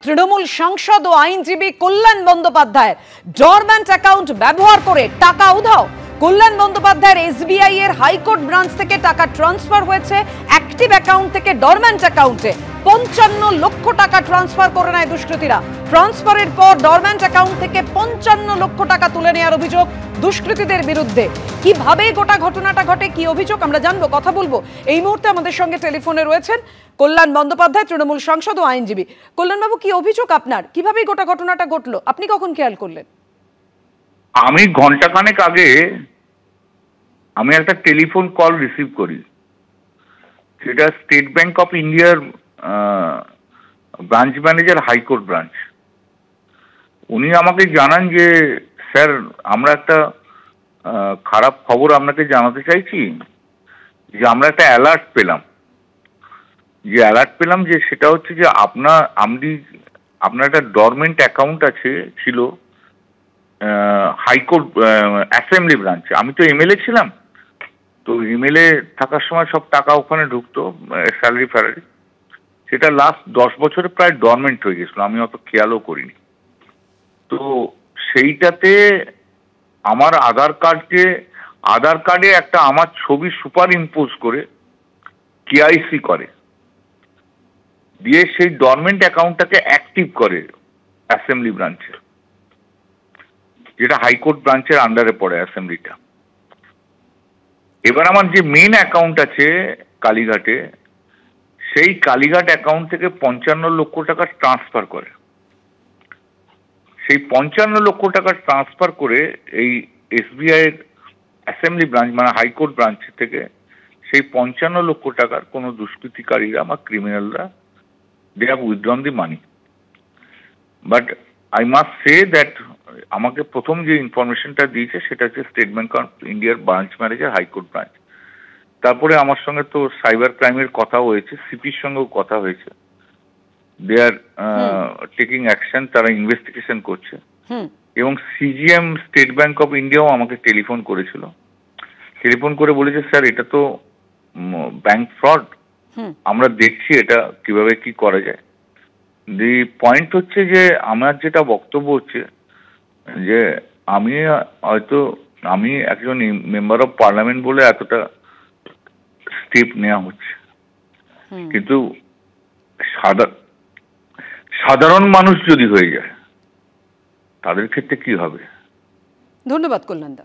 তৃণমূল সাংসদ ও আইনজীবী কল্যাণ বন্দ্যোপাধ্যায়ের ডরম্যান্ট অ্যাকাউন্ট ব্যবহার করে টাকা উধাও। কল্যাণ বন্দ্যোপাধ্যায়ের এসবিআই এর হাইকোর্ট ব্রাঞ্চ থেকে টাকা ট্রান্সফার হয়েছে অ্যাক্টিভ অ্যাকাউন্ট থেকে ডরম্যান্ট অ্যাকাউন্টে। 55 লক্ষ টাকা ট্রান্সফার করে নেয় দুষ্কৃতীরা। ট্রান্সফারের পর ডরম্যান্ট অ্যাকাউন্ট থেকে 55 লক্ষ টাকা তুলে নেওয়ার অভিযোগ দুষ্কৃতীদের বিরুদ্ধে। কিভাবে গোটা ঘটনাটা ঘটে, কি অভিযোগ আমরা জানবো, কথা বলবো। এই মুহূর্তে আমাদের সঙ্গে টেলিফোনে রয়েছেন কল্যাণ বন্দ্যোপাধ্যায়, তৃণমূল সাংসদ ও আইনজীবী। কল্যাণবাবু, কি অভিযোগ আপনার? কিভাবে গোটা ঘটনাটা ঘটলো, আপনি কখন খেয়াল করলেন? আমি ঘন্টাখানেক আগে আমি একটা টেলিফোন কল রিসিভ করি, সেটা স্টেট ব্যাংক অফ ইন্ডিয়ার ব্রাঞ্চ ম্যানেজার, হাইকোর্ট ব্রাঞ্চ। উনি আমাকে জানান যে স্যার, আমরা একটা খারাপ খবর আপনাকে জানাতে চাইছি যে আমরা একটা অ্যালার্ট পেলাম। যে সেটা হচ্ছে যে আপনার একটা ডরমেন্ট অ্যাকাউন্ট ছিল হাইকোর্ট অ্যাসেম্বলি ব্রাঞ্চে। আমি তো এমএলএ ছিলাম, তো এমএলএ থাকার সময় সব টাকা ওখানে ঢুকতো, স্যালারি ফ্যালারি। সেটা লাস্ট 10 বছরে প্রায় ডরমেন্ট হয়ে গেছিল, আমি অত খেয়ালও করিনি। তো সেইটাতে আমার আধার কার্ডে একটা আমার ছবি সুপার ইম্পোজ করে কেআইসি করে দিয়ে সেই ডরমেন্ট অ্যাকাউন্টটাকে অ্যাক্টিভ করে অ্যাসেম্বলি ব্রাঞ্চে, যেটা হাইকোর্ট ব্রাঞ্চের আন্ডারে পড়ে অ্যাসেম্বলিটা। এবার আমার যে মেন অ্যাকাউন্ট আছে কালীঘাটে, সেই কালীঘাট অ্যাকাউন্ট থেকে 55 লক্ষ টাকা ট্রান্সফার করে। সেই 55 লক্ষ টাকা ট্রান্সফার করে এই এসবিআই এর অ্যাসেম্বলি ব্রাঞ্চ মানে হাইকোর্ট ব্রাঞ্চ থেকে সেই 55 লক্ষ টাকার কোনো দুষ্কৃতিকারীরা বা ক্রিমিনালরা they have withdrawn the money. But I must say that আমাকে প্রথম যে ইনফরমেশনটা দিয়েছে সেটা হচ্ছে স্টেট ব্যাংক অফ ইন্ডিয়ার ব্রাঞ্চ ম্যানেজার, হাইকোর্ট ব্রাঞ্চ। তারপরে আমার সঙ্গে তো সাইবার ক্রাইমের কথা হয়েছে, সিপির সঙ্গেও কথা হয়েছে। দে আর টেকিং অ্যাকশন, তারা ইনভেস্টিগেশন করছে। এবং সিজিএম স্টেট ব্যাংক অফ ইন্ডিয়াও আমাকে টেলিফোন করেছিল, টেলিফোন করে বলেছে স্যার এটা তো ব্যাংক ফ্রড, আমরা দেখছি এটা কিভাবে কি করা যায়। দি পয়েন্ট হচ্ছে যে আমার যেটা বক্তব্য হচ্ছে যে আমি একজন মেম্বার অফ পার্লামেন্ট বলে এতটা স্টেপ নেওয়া হচ্ছে, কিন্তু সাধারণ মানুষ যদি হয়ে যায় তাদের ক্ষেত্রে কি হবে? ধন্যবাদ কল্যাণদা।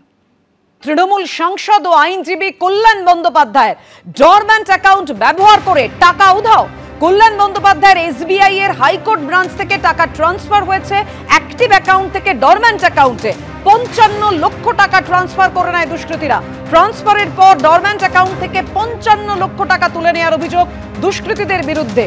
তৃণমূল সাংসদ ও আইনজীবী কল্যাণ বন্দ্যোপাধ্যায়ের ডরম্যান্ট অ্যাকাউন্ট ব্যবহার করে টাকা উধাও। কল্যাণ বন্দ্যোপাধ্যায়ের এসবিআই এর হাইকোর্ট ব্রাঞ্চ থেকে টাকা ট্রান্সফার হয়েছে অ্যাক্টিভ অ্যাকাউন্ট থেকে ডরম্যান্ট অ্যাকাউন্টে। 55 লক্ষ টাকা ট্রান্সফার করে নেয় দুষ্কৃতীরা। ট্রান্সফারের পর ডরম্যান্ট অ্যাকাউন্ট থেকে 55 লক্ষ টাকা তুলে নেওয়ার অভিযোগ দুষ্কৃতীদের বিরুদ্ধে।